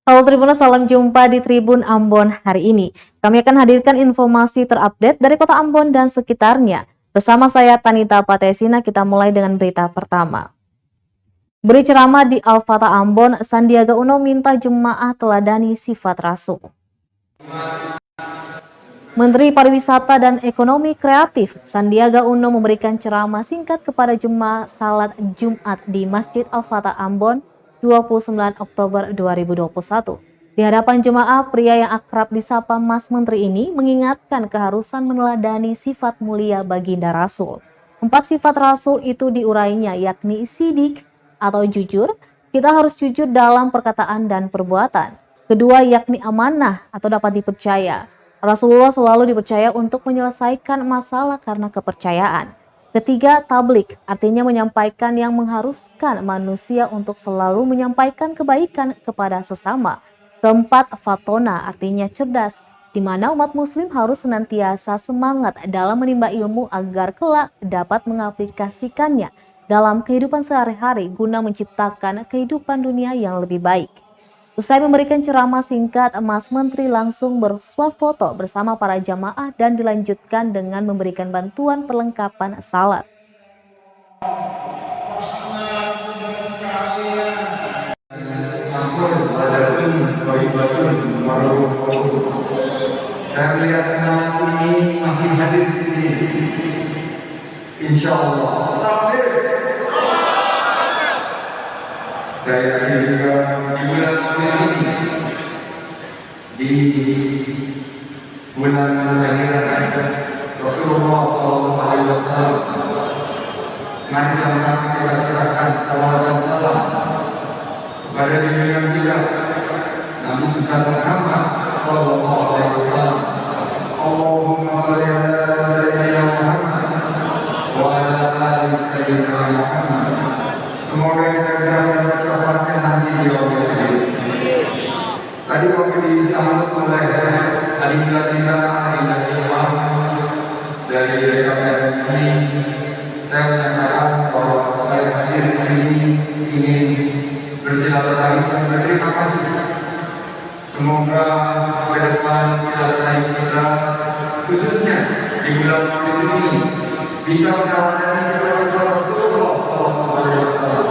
Halo Tribuners, salam jumpa di Tribun Ambon hari ini. Kami akan hadirkan informasi terupdate dari kota Ambon dan sekitarnya. Bersama saya Tanita Patesina, kita mulai dengan berita pertama. Beri ceramah di Al-Fatah Ambon, Sandiaga Uno minta jemaah teladani sifat Rasul. Menteri Pariwisata dan Ekonomi Kreatif Sandiaga Uno memberikan ceramah singkat kepada jemaah salat Jumat di Masjid Al-Fatah Ambon 29 Oktober 2021. Di hadapan jemaah, pria yang akrab disapa Mas Menteri ini mengingatkan keharusan meneladani sifat mulia baginda Rasul. 4 sifat Rasul itu diurainya, yakni sidik atau jujur. Kita harus jujur dalam perkataan dan perbuatan. Kedua, yakni amanah atau dapat dipercaya. Rasulullah selalu dipercaya untuk menyelesaikan masalah karena kepercayaan. Ketiga, tablik, artinya menyampaikan yang mengharuskan manusia untuk selalu menyampaikan kebaikan kepada sesama. Keempat, fatona, artinya cerdas, di mana umat muslim harus senantiasa semangat dalam menimba ilmu agar kelak dapat mengaplikasikannya dalam kehidupan sehari-hari guna menciptakan kehidupan dunia yang lebih baik. Usai memberikan ceramah singkat, Mas Menteri langsung bersuah foto bersama para jamaah dan dilanjutkan dengan memberikan bantuan perlengkapan salat. Saya melihat semangat ini masih hadir di sini. Insya Allah. Saya juga di bulan ini, di bulan kelahiran Rasulullah SAW. Mari sama-sama kita serahkan salawat dan salam kepada diri kita, namun besar Muhammad SAW. Allahumma sholli ala sayyidina Muhammad wa ala ali sayyidina Muhammad. Semoga kita bisa mendapatkan nanti di Allah. Tadi waktu disambut oleh adinda kita Imam dari DKPR ini, saya menyatakan bahwa saya hadir di sini ingin bersilaturahmi dan berterima kasih. Semoga ke depan silaturahmi kita, khususnya di bulan Maulid ini, bisa meneladani sifat-sifat Rasulullah SAW.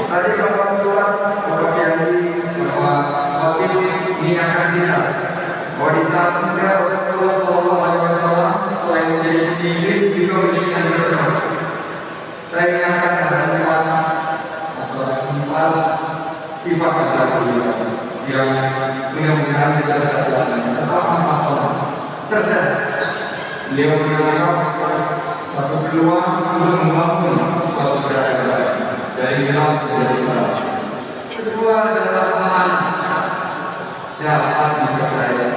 Tadi Bapak Surat, Bapak Kiai, Bapak Fatih mengingatkan kita bahwa di saat muda Rasulullah SAW selain menjadi pendidik juga menjadi entrepreneur. Saya ingatkan ada 4 sifat Rasul yang mudah-mudahan kita bisa jalankan. Pertama, cerdas. Beliau menganggap satu peluang untuk membangun suatu peradaban dari gelap menjadi terang. Kedua adalah amanah, dapat dipercaya.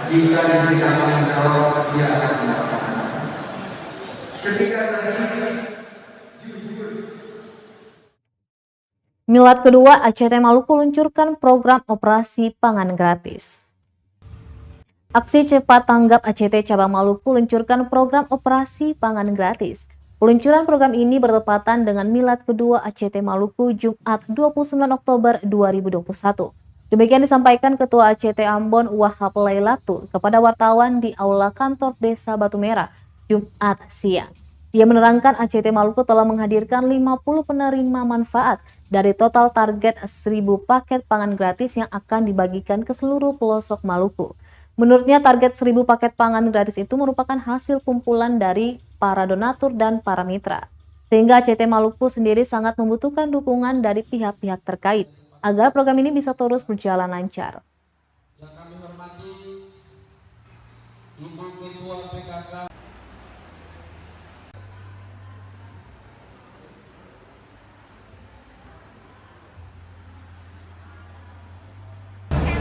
Jika diberikan tanggung jawab, dia akan melaksanakan. Ketiga adalah jujur. Milad kedua, ACT Maluku luncurkan program operasi pangan gratis. Aksi Cepat Tanggap ACT Cabang Maluku luncurkan program operasi pangan gratis. Peluncuran program ini bertepatan dengan Milad kedua ACT Maluku Jumat 29 Oktober 2021. Demikian disampaikan Ketua ACT Ambon Wahab Lailatu kepada wartawan di Aula Kantor Desa Batu Merah Jumat siang. Dia menerangkan ACT Maluku telah menghadirkan 50 penerima manfaat dari total target 1.000 paket pangan gratis yang akan dibagikan ke seluruh pelosok Maluku. Menurutnya target 1.000 paket pangan gratis itu merupakan hasil kumpulan dari para donatur dan para mitra. Sehingga ACT Maluku sendiri sangat membutuhkan dukungan dari pihak-pihak terkait agar program ini bisa terus berjalan lancar. Yang kami hormati Ibu Ketua PKK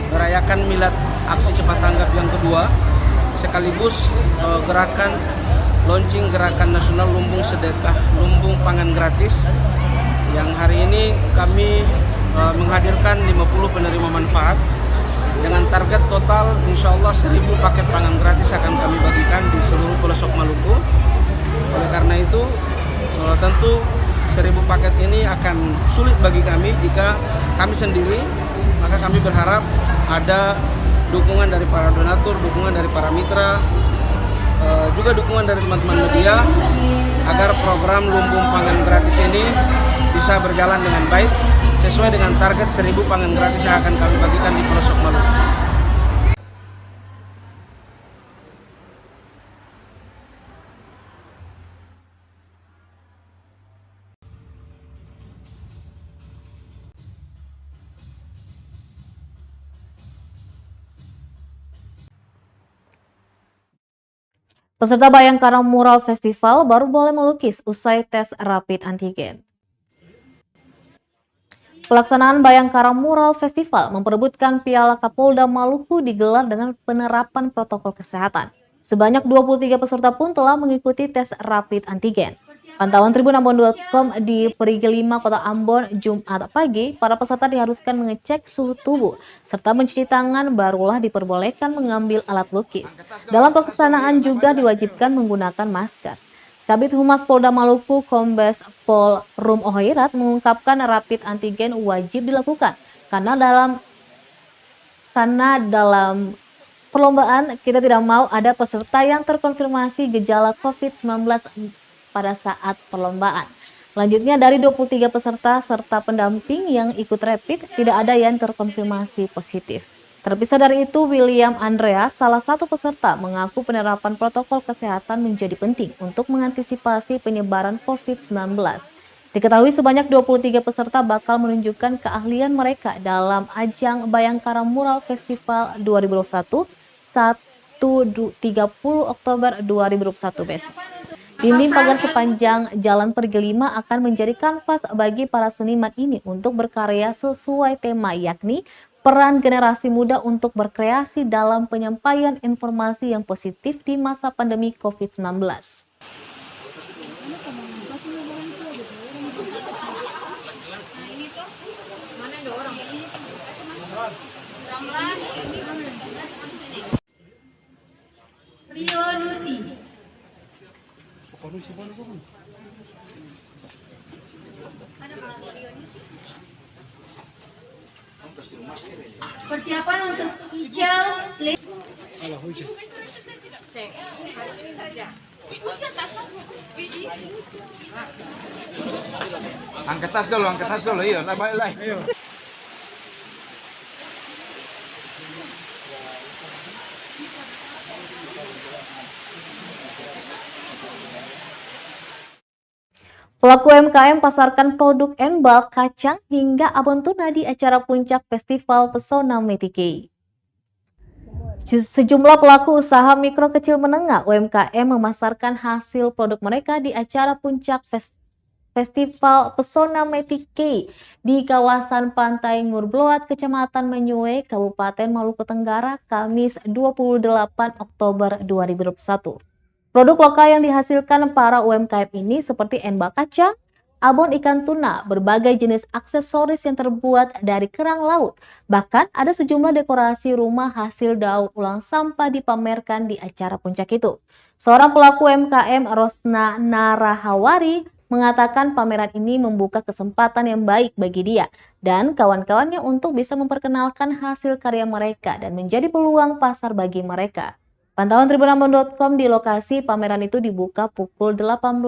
merayakan Milad Aksi Cepat Tanggap yang kedua, sekaligus gerakan launching gerakan nasional lumbung sedekah lumbung pangan gratis yang hari ini kami menghadirkan 50 penerima manfaat dengan target total insya Allah 1.000 paket pangan gratis akan kami bagikan di seluruh pelosok Maluku. Oleh karena itu tentu 1.000 paket ini akan sulit bagi kami jika kami sendiri maka kami berharap ada dukungan dari para donatur, dukungan dari para mitra, juga dukungan dari teman-teman media agar program lumbung pangan gratis ini bisa berjalan dengan baik sesuai dengan target 1.000 pangan gratis yang akan kami bagikan di pelosok Maluku. Peserta Bayangkara Mural Festival baru boleh melukis usai tes rapid antigen. Pelaksanaan Bayangkara Mural Festival memperebutkan Piala Kapolda Maluku digelar dengan penerapan protokol kesehatan. Sebanyak 23 peserta pun telah mengikuti tes rapid antigen. Pantauan tribunambon.com di Perigi 5 Kota Ambon Jumat pagi, para peserta diharuskan mengecek suhu tubuh serta mencuci tangan barulah diperbolehkan mengambil alat lukis. Dalam pelaksanaan juga diwajibkan menggunakan masker. Kabid Humas Polda Maluku Kombes Pol Rum Ohoirat mengungkapkan rapid antigen wajib dilakukan karena dalam perlombaan kita tidak mau ada peserta yang terkonfirmasi gejala COVID-19 pada saat perlombaan. Selanjutnya dari 23 peserta serta pendamping yang ikut rapid tidak ada yang terkonfirmasi positif. Terpisah dari itu, William Andreas, salah satu peserta, mengaku penerapan protokol kesehatan menjadi penting untuk mengantisipasi penyebaran COVID-19. Diketahui sebanyak 23 peserta bakal menunjukkan keahlian mereka dalam ajang Bayangkara Mural Festival 2021 30 Oktober 2021 besok. Dinding pagar sepanjang Jalan Perigi 5 akan menjadi kanvas bagi para seniman ini untuk berkarya sesuai tema, yakni peran generasi muda untuk berkreasi dalam penyampaian informasi yang positif di masa pandemi COVID-19. Rio Nusi. Persiapan untuk hijau. Angkat tas dulu, iya, balik. Ayo. Pelaku UMKM pasarkan produk Enbal, kacang, hingga abon tuna di acara puncak Festival Pesona Metike. Sejumlah pelaku usaha mikro kecil menengah UMKM memasarkan hasil produk mereka di acara puncak Festival Pesona Metike di kawasan Pantai Ngurbloat, Kecamatan Menyue, Kabupaten Maluku Tenggara, Kamis 28 Oktober 2021. Produk lokal yang dihasilkan para UMKM ini seperti enbal kacang, abon ikan tuna, berbagai jenis aksesoris yang terbuat dari kerang laut. Bahkan ada sejumlah dekorasi rumah hasil daur ulang sampah dipamerkan di acara puncak itu. Seorang pelaku UMKM, Rosna Narahawari, mengatakan pameran ini membuka kesempatan yang baik bagi dia dan kawan-kawannya untuk bisa memperkenalkan hasil karya mereka dan menjadi peluang pasar bagi mereka. Pantauan tribunambon.com di lokasi pameran itu dibuka pukul 18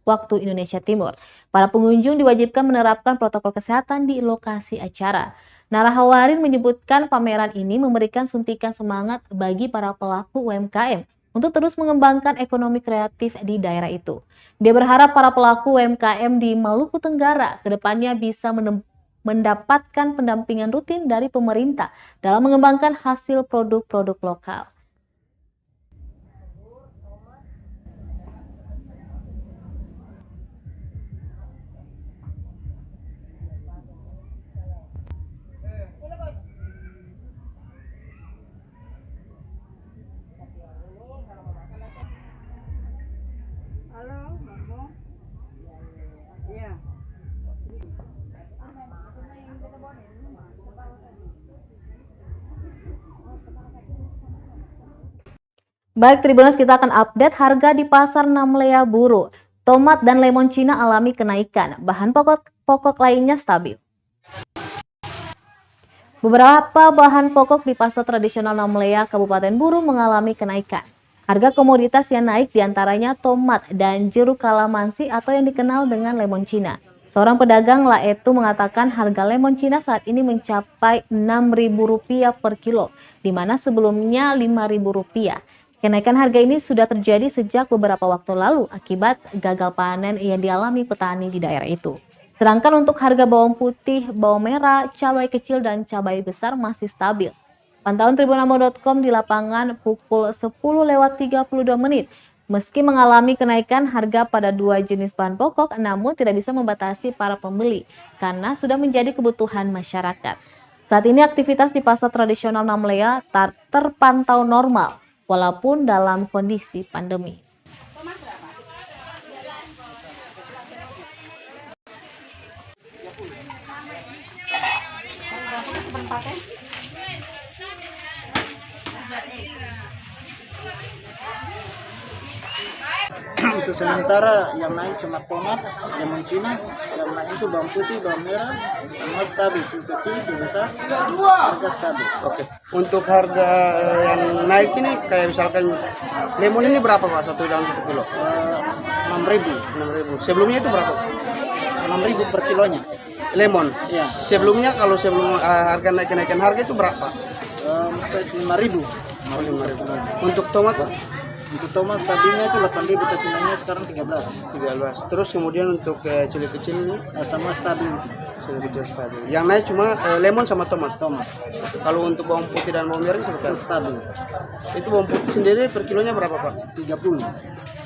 waktu Indonesia Timur. Para pengunjung diwajibkan menerapkan protokol kesehatan di lokasi acara. Narahawarin menyebutkan pameran ini memberikan suntikan semangat bagi para pelaku UMKM untuk terus mengembangkan ekonomi kreatif di daerah itu. Dia berharap para pelaku UMKM di Maluku Tenggara kedepannya bisa mendapatkan pendampingan rutin dari pemerintah dalam mengembangkan hasil produk-produk lokal. Halo, Mamo. Iya. Baik Tribuners, kita akan update harga di pasar Namlea Buru. Tomat dan lemon Cina alami kenaikan, bahan pokok lainnya stabil. Beberapa bahan pokok di pasar tradisional Namlea, Kabupaten Buru mengalami kenaikan. Harga komoditas yang naik diantaranya tomat dan jeruk kalamansi atau yang dikenal dengan lemon Cina. Seorang pedagang Laetu mengatakan harga lemon Cina saat ini mencapai Rp6.000 per kilo, di mana sebelumnya Rp5.000. Kenaikan harga ini sudah terjadi sejak beberapa waktu lalu akibat gagal panen yang dialami petani di daerah itu. Sedangkan untuk harga bawang putih, bawang merah, cabai kecil, dan cabai besar masih stabil. Pantauan tribunambon.com di lapangan pukul 10:32. Meski mengalami kenaikan harga pada dua jenis bahan pokok, namun tidak bisa membatasi para pembeli karena sudah menjadi kebutuhan masyarakat. Saat ini aktivitas di pasar tradisional Namlea terpantau normal, walaupun dalam kondisi pandemi. Untuk sementara yang naik cuma tomat, lemon Cina, yang lain itu bawang putih, bawang merah, semua stabil, kecil, besar, harga stabil. Oke. Untuk harga yang naik ini kayak misalkan lemon ini berapa Pak satu dalam 1 kilo? 6.000. 6.000. Sebelumnya itu berapa? 6.000 per kilonya. Lemon. Iya. Sebelumnya kalau sebelum harga kenaikan harga itu berapa? 5.000. 5.000. Untuk tomat Pak? Untuk tomat stabilnya itu 8.000, tapi naiknya sekarang 13. 13. Terus kemudian untuk cili kecil ini Sama stabil. cili kecil stabil. Yang naik cuma lemon sama tomat. Tomat Kalau untuk bawang putih dan bawang merah itu seperti apa? stabil. Itu bawang putih sendiri per kilonya berapa Pak? 30.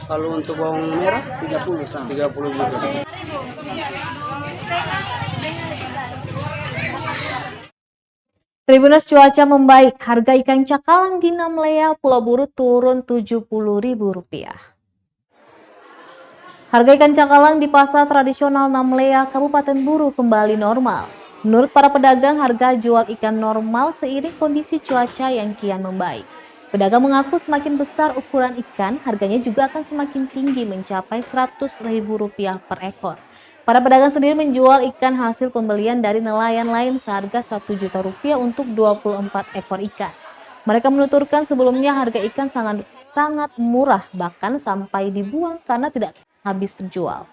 Kalau untuk bawang merah 30 sama. 30 juga. Tribunnews cuaca membaik, harga ikan cakalang di Namlea, Pulau Buru turun Rp70.000. Harga ikan cakalang di pasar tradisional Namlea, Kabupaten Buru kembali normal. Menurut para pedagang, harga jual ikan normal seiring kondisi cuaca yang kian membaik. Pedagang mengaku semakin besar ukuran ikan, harganya juga akan semakin tinggi mencapai Rp100.000 per ekor. Para pedagang sendiri menjual ikan hasil pembelian dari nelayan lain seharga Rp1 juta untuk 24 ekor ikan. Mereka menuturkan sebelumnya harga ikan sangat murah, bahkan sampai dibuang karena tidak habis terjual.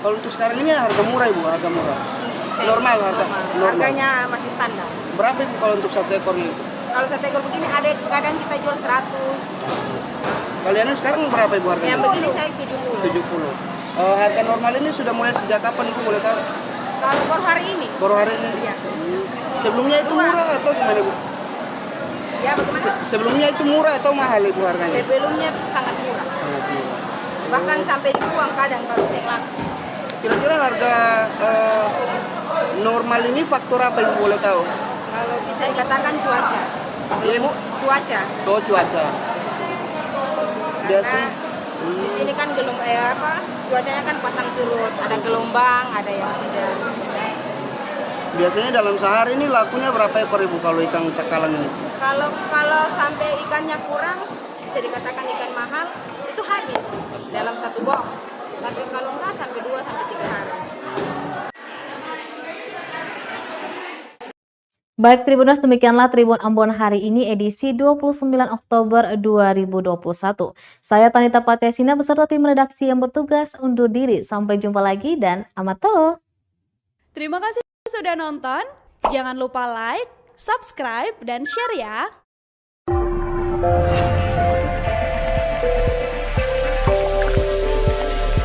Kalau untuk sekarang ini harga murah Ibu, harga murah. Normal harga. Normal. Harganya masih standar. Berapa Ibu kalau untuk satu ekornya itu? Kalau satu ekor begini ada kadang kita jual 100. Kalau yang ini sekarang berapa Ibu harganya? Yang begini saya 70. 70. Harga normal ini sudah mulai sejak kapan Ibu boleh tahu? Kalau baru hari ini? Baru hari ini? Iya. Sebelumnya itu murah atau gimana Ibu? Ya bagaimana? Sebelumnya itu murah atau mahal Ibu harganya? Sebelumnya sangat murah. Sangat murah. Bahkan sampai dibuang kadang kalau saya laku. Kira-kira harga normal ini faktor apa Ibu boleh tahu? Kalau bisa dikatakan cuaca. Iya Ibu? Cuaca. Oh cuaca. Karena di sini kan cuacanya kan pasang surut, ada gelombang, ada yang tidak. Biasanya dalam sehari ini lakunya berapa ekor Ibu kalau ikan cakalang ini? Kalau sampai ikannya kurang, bisa dikatakan ikan mahal, itu habis dalam satu box. Tapi kalau enggak sampai 2 sampai 3 hari. Baik Tribunnews, demikianlah Tribun Ambon hari ini edisi 29 Oktober 2021. Saya Tanita Patiasina beserta tim redaksi yang bertugas undur diri. Sampai jumpa lagi dan amato. Terima kasih sudah nonton. Jangan lupa like, subscribe, dan share ya.